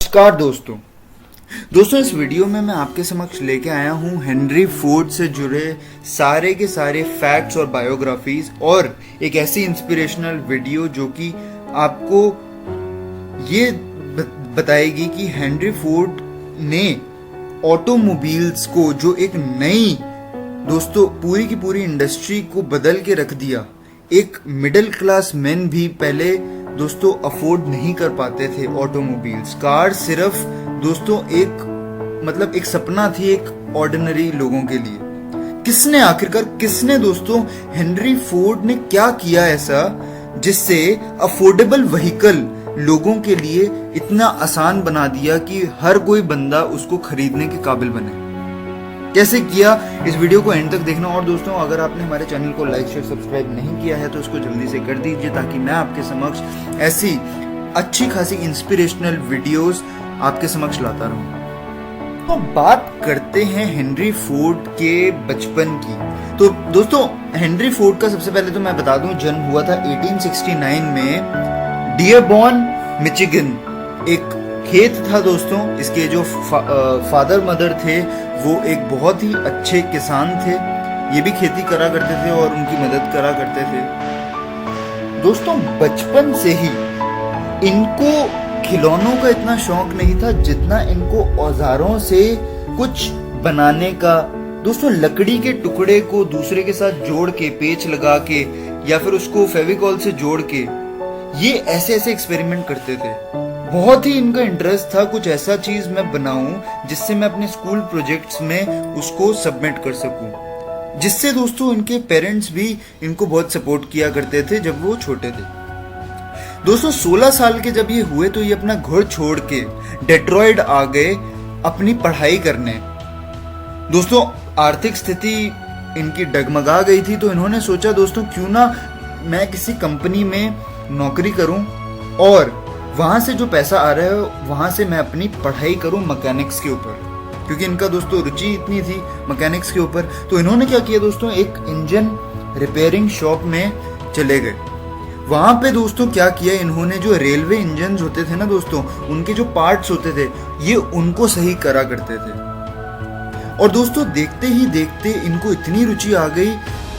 नमस्कार दोस्तों इस वीडियो में मैं आपके समक्ष लेके आया हूँ हेनरी फोर्ड से जुड़े सारे के सारे फैक्ट्स और बायोग्राफीज और एक ऐसी इंस्पिरेशनल वीडियो जो कि आपको ये बताएगी कि हेनरी फोर्ड ने ऑटोमोबाइल्स को जो एक नई पूरी की पूरी इंडस्ट्री को बदल के रख दिया। एक मिडिल क्लास मैन भी पहले अफोर्ड नहीं कर पाते थे ऑटोमोबाइल्स। कार सिर्फ एक सपना थी एक ऑर्डिनरी लोगों के लिए। किसने हेनरी फोर्ड ने क्या किया ऐसा जिससे अफोर्डेबल व्हीकल लोगों के लिए इतना आसान बना दिया कि हर कोई बंदा उसको खरीदने के काबिल बने। कैसे किया, इस वीडियो को एंड तक देखना। और दोस्तों, अगर आपने हमारे चैनल को लाइक शेयर सब्सक्राइब नहीं किया है तो इसको जल्दी से कर दीजिए ताकि मैं आपके समक्ष ऐसी अच्छी खासी इंस्पिरेशनल वीडियोस आपके समक्ष लाता रहूं। तो बात करते हैं हेनरी फोर्ड के बचपन की। तो दोस्तों, हेनरी फोर्ड का सबसे पहले तो मैं बता दूं, जन्म हुआ था 1869 में डियरबॉर्न, मिचिगन। एक खेत था दोस्तों। इसके जो फादर मदर थे वो एक बहुत ही अच्छे किसान थे। ये भी खेती करा करते थे और उनकी मदद करा करते थे। दोस्तों, बचपन से ही इनको खिलौनों का इतना शौक नहीं था जितना इनको औजारों से कुछ बनाने का। दोस्तों, लकड़ी के टुकड़े को दूसरे के साथ जोड़ के, पेच लगा के या फिर उसको फेविकॉल से जोड़ के ये ऐसे एक्सपेरिमेंट करते थे। बहुत ही इनका इंटरेस्ट था कुछ ऐसा चीज मैं बनाऊं जिससे मैं अपने स्कूल प्रोजेक्ट्स में उसको सबमिट कर सकूं। जिससे दोस्तों इनके पेरेंट्स भी इनको बहुत सपोर्ट किया करते थे जब वो छोटे थे। दोस्तों, 16 साल के जब ये हुए तो ये अपना घर छोड़ के डेट्रॉयड आ गए अपनी पढ़ाई करने। दोस्तों, आर्थिक स्थिति इनकी डगमगा गई थी तो इन्होंने सोचा दोस्तों क्यों ना मैं किसी कंपनी में नौकरी करूं और वहां से जो पैसा आ रहा है वहां से मैं अपनी पढ़ाई करूं मैकेनिक्स के ऊपर, क्योंकि इनका दोस्तों रुचि इतनी थी मैकेनिक्स के ऊपर। तो इन्होंने क्या किया दोस्तों, एक इंजन रिपेयरिंग शॉप में चले गए। वहां पे दोस्तों क्या किया इन्होंने, जो रेलवे इंजन होते थे ना दोस्तों, उनके जो पार्ट्स होते थे ये उनको सही करा करते थे। और दोस्तों, देखते ही देखते इनको इतनी रुचि आ गई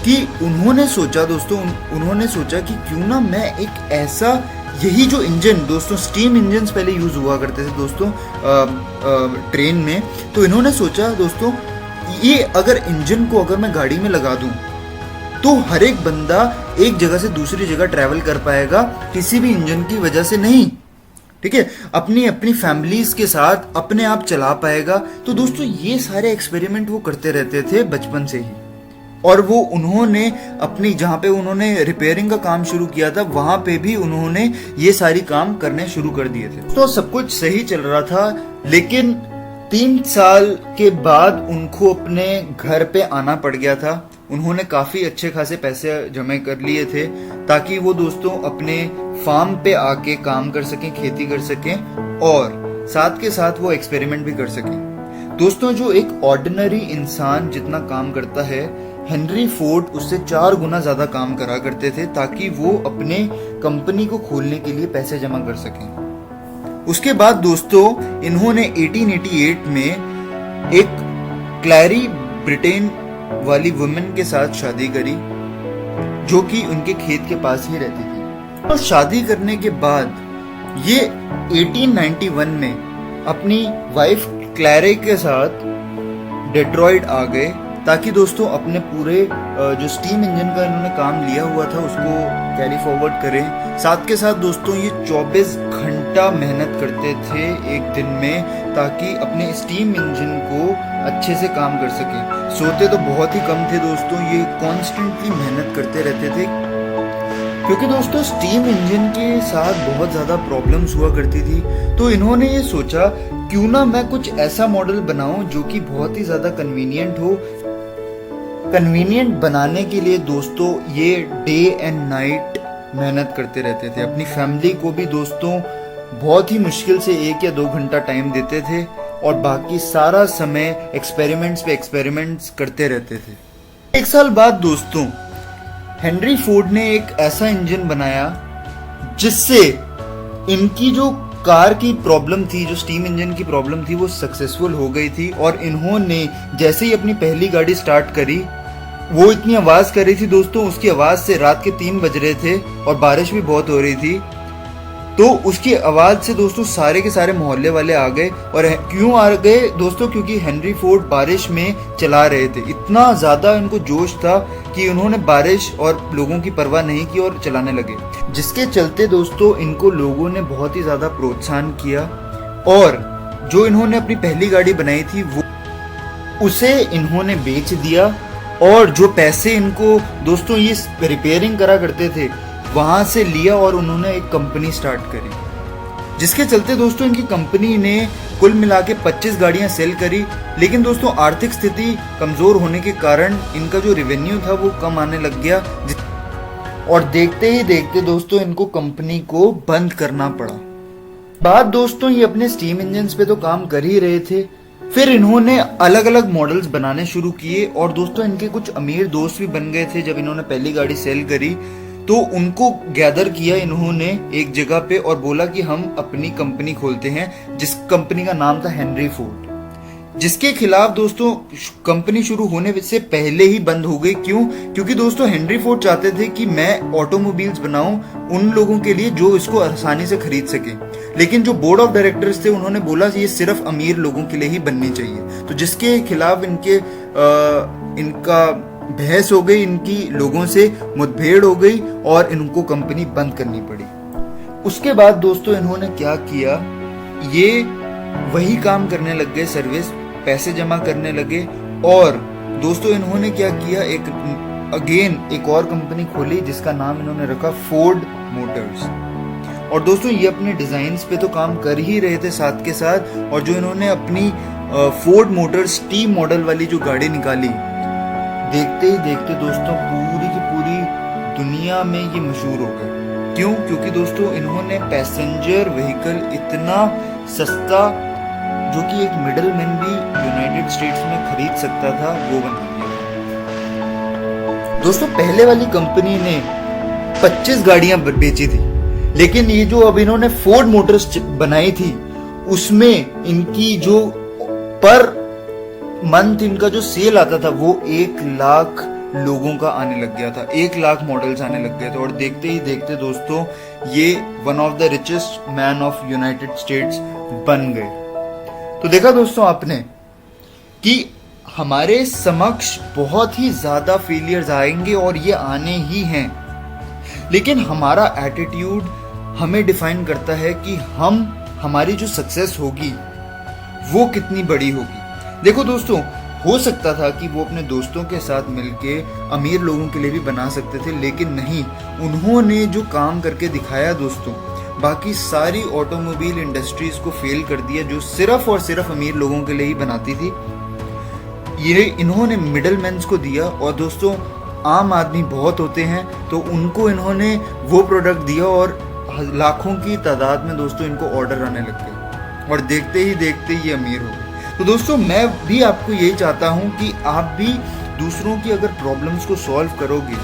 कि उन्होंने सोचा कि क्यों ना मैं एक ऐसा, यही जो इंजन दोस्तों, स्टीम इंजन पहले यूज हुआ करते थे दोस्तों ट्रेन में। तो इन्होंने सोचा दोस्तों, ये अगर इंजन को अगर मैं गाड़ी में लगा दूं तो हर एक बंदा एक जगह से दूसरी जगह ट्रैवल कर पाएगा किसी भी इंजन की वजह से नहीं, ठीक है, अपनी फैमिलीज के साथ अपने आप चला पाएगा। तो दोस्तों, ये सारे एक्सपेरिमेंट वो करते रहते थे बचपन से ही। और वो उन्होंने अपनी, जहाँ पे उन्होंने रिपेयरिंग का काम शुरू किया था वहां पे भी उन्होंने ये सारी काम करने शुरू कर दिए थे। तो सब कुछ सही चल रहा था, लेकिन 3 साल के बाद उनको अपने घर पे आना पड़ गया था। उन्होंने काफी अच्छे खासे पैसे जमा कर लिए थे ताकि वो दोस्तों अपने फार्म पे आके काम कर सकें, खेती कर सकें और साथ के साथ वो एक्सपेरिमेंट भी कर सकें। दोस्तों, जो एक ऑर्डिनरी इंसान जितना काम करता है, हेनरी फोर्ड उससे 4 गुना ज्यादा काम करा करते थे ताकि वो अपने कंपनी को खोलने के लिए पैसे जमा कर सकें। उसके बाद दोस्तों इन्होंने 1888 में एक क्लैरी ब्रिटेन वाली वुमेन के साथ शादी करी जो कि उनके खेत के पास ही रहती थी। और शादी करने के बाद ये 1891 में अपनी वाइफ क्लैरे के साथ डेट्रॉयड आ गए ताकि दोस्तों अपने पूरे जो स्टीम इंजन का इन्होंने काम लिया हुआ था उसको कैरी फॉरवर्ड करें। साथ के साथ दोस्तों ये 24 घंटा मेहनत करते थे एक दिन में ताकि अपने स्टीम इंजन को अच्छे से काम कर सके। सोते तो बहुत ही कम थे दोस्तों, ये कॉन्स्टेंटली मेहनत करते रहते थे क्योंकि दोस्तों स्टीम इंजन के साथ बहुत ज्यादा प्रॉब्लम्स हुआ करती थी। तो इन्होंने ये सोचा क्यों ना मैं कुछ ऐसा मॉडल बनाऊं जो कि बहुत ही ज्यादा कन्वीनियंट हो। कन्वीनियंट बनाने के लिए दोस्तों ये डे एंड नाइट मेहनत करते रहते थे। अपनी फैमिली को भी दोस्तों बहुत ही मुश्किल से 1 या 2 घंटा टाइम देते थे और बाकी सारा समय एक्सपेरिमेंट्स पे एक्सपेरिमेंट्स करते रहते थे। 1 साल बाद दोस्तों हेनरी फोर्ड ने एक ऐसा इंजन बनाया जिससे इनकी जो कार की प्रॉब्लम थी, जो स्टीम इंजन की प्रॉब्लम थी, वो सक्सेसफुल हो गई थी। और इन्होंने जैसे ही अपनी पहली गाड़ी स्टार्ट करी, वो इतनी आवाज कर रही थी दोस्तों, उसकी आवाज से रात के 3 बज रहे थे और बारिश भी बहुत हो रही थी। तो उसकी आवाज से दोस्तों सारे के सारे मोहल्ले वाले आ गए। और क्यों आ गए दोस्तों? क्योंकि हेनरी फोर्ड बारिश में चला रहे थे। इतना ज्यादा इनको जोश था कि उन्होंने बारिश और लोगों की परवाह नहीं की और चलाने लगे, जिसके चलते दोस्तों इनको लोगों ने बहुत ही ज्यादा प्रोत्साहन किया। और जो इन्होंने अपनी पहली गाड़ी बनाई थी वो उसे इन्होंने बेच दिया। और जो पैसे इनको दोस्तों ये रिपेयरिंग करा करते थे वहां से लिया और उन्होंने एक कंपनी स्टार्ट करी, जिसके चलते दोस्तों इनकी कंपनी ने कुल मिला के 25 गाड़ियां सेल करी। लेकिन दोस्तों आर्थिक स्थिति कमजोर होने के कारण इनका जो रेवेन्यू था वो कम आने लग गया और देखते ही देखते दोस्तों इनको कंपनी को बंद करना पड़ा। बात दोस्तों ये अपने स्टीम इंजन्स पे तो काम कर ही रहे थे, फिर इन्होंने अलग अलग मॉडल्स बनाने शुरू किए। और दोस्तों इनके कुछ अमीर दोस्त भी बन गए थे। जब इन्होंने पहली गाड़ी सेल करी तो उनको गैदर किया इन्होंने एक जगह पे और बोला कि हम अपनी कंपनी खोलते हैं, जिस कंपनी का नाम था हेनरी फोर्ड, जिसके खिलाफ दोस्तों कंपनी शुरू होने से पहले ही बंद हो गई। क्यों? क्योंकि दोस्तों हेनरी फोर्ड चाहते थे कि मैं ऑटोमोबाइल्स बनाऊं उन लोगों के लिए जो इसको आसानी से खरीद सके। लेकिन जो बोर्ड ऑफ डायरेक्टर्स थे उन्होंने बोला ये सिर्फ अमीर लोगों के लिए ही बननी चाहिए। तो जिसके खिलाफ इनका बहस हो गई, इनकी लोगों से मुठभेड़ हो गई और इनको कंपनी बंद करनी पड़ी। उसके बाद दोस्तों इन्होंने क्या किया, ये वही काम करने लग गए, सर्विस, पैसे जमा करने लगे। और दोस्तों इन्होंने क्या किया, एक और कंपनी खोली जिसका नाम इन्होंने रखा फोर्ड मोटर्स। और दोस्तों ये अपने डिजाइन्स पे तो काम कर ही रहे थे साथ के साथ। और जो इन्होंने अपनी फोर्ड मोटर्स टी मॉडल वाली जो गाड़ी निकाली, देखते ही देखते दोस्तों पूरी की पूरी दुनिया में ये मशहूर हो गए। क्यों? क्योंकि दोस्तों इन्होंने पैसेंजर व्हीकल इतना सस्ता, जो कि एक मिडिल मैन भी यूनाइटेड स्टेट्स में खरीद सकता था, वो बना दिया। दोस्तों पहले वाली कंपनी ने 25 गाड़ियां बेची थी, लेकिन ये जो अब इन्होंने फोर्ड मोटर्स बनाई थी उसमें इनकी जो पर मंथ इनका जो सेल आता था वो 1 लाख लोगों का आने लग गया था, 1 लाख मॉडल्स आने लग गए थे। और देखते ही देखते दोस्तों ये one of the richest man of United states बन गए। तो देखा दोस्तों आपने कि हमारे समक्ष बहुत ही ज्यादा फेलियर्स आएंगे और ये आने ही हैं, लेकिन हमारा एटीट्यूड हमें डिफाइन करता है कि हमारी जो सक्सेस होगी वो कितनी बड़ी होगी। देखो दोस्तों, हो सकता था कि वो अपने दोस्तों के साथ मिलके अमीर लोगों के लिए भी बना सकते थे, लेकिन नहीं, उन्होंने जो काम करके दिखाया दोस्तों, बाकी सारी ऑटोमोबाइल इंडस्ट्रीज को फेल कर दिया, जो सिर्फ और सिर्फ अमीर लोगों के लिए ही बनाती थी। ये इन्होंने मिडलमैन्स को दिया। और दोस्तों आम आदमी बहुत होते हैं, तो उनको इन्होंने वो प्रोडक्ट दिया और लाखों की तादाद में दोस्तों इनको ऑर्डर आने लग गए और देखते ही देखते ये अमीर हो गए। तो दोस्तों मैं भी आपको यही चाहता हूं कि आप भी दूसरों की अगर प्रॉब्लम्स को सॉल्व करोगे,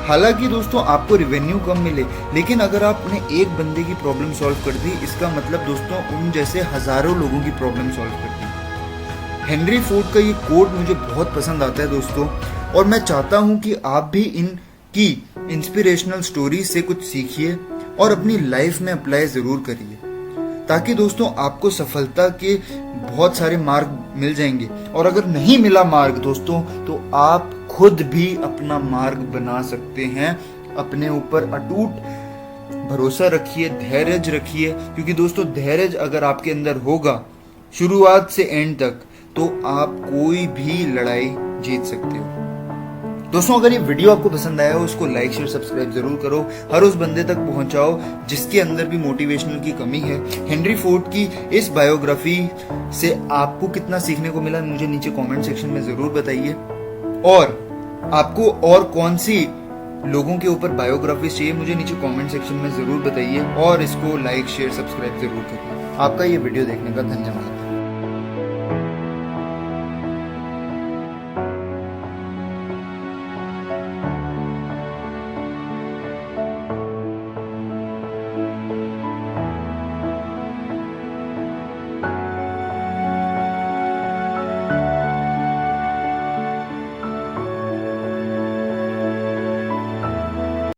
हालांकि दोस्तों आपको रेवेन्यू कम मिले, लेकिन अगर आपने एक बंदे की प्रॉब्लम सॉल्व कर दी, इसका मतलब दोस्तों उन जैसे हजारों लोगों की प्रॉब्लम सॉल्व कर दी। हेनरी फोर्ड का ये कोट मुझे बहुत पसंद आता है दोस्तों, और मैं चाहता हूं कि आप भी इनकी इंस्पिरेशनल स्टोरी से कुछ सीखिए और अपनी लाइफ में अप्लाई जरूर करिए, ताकि दोस्तों आपको सफलता के बहुत सारे मार्ग मिल जाएंगे। और अगर नहीं मिला मार्ग दोस्तों, तो आप खुद भी अपना मार्ग बना सकते हैं। अपने ऊपर अटूट भरोसा रखिए, धैर्य रखिए, क्योंकि दोस्तों धैर्य अगर आपके अंदर होगा शुरुआत से एंड तक, तो आप कोई भी लड़ाई जीत सकते हो। दोस्तों अगर ये वीडियो आपको पसंद आया हो, उसको लाइक शेयर सब्सक्राइब जरूर करो। हर उस बंदे तक पहुंचाओ जिसके अंदर भी मोटिवेशनल की कमी है। हेनरी फोर्ड की इस बायोग्राफी से आपको कितना सीखने को मिला मुझे नीचे कमेंट सेक्शन में जरूर बताइए, और आपको और कौन सी लोगों के ऊपर बायोग्राफी चाहिए मुझे नीचे कमेंट सेक्शन में जरूर बताइए, और इसको लाइक शेयर सब्सक्राइब जरूर करिए। आपका ये वीडियो देखने का धन्यवाद।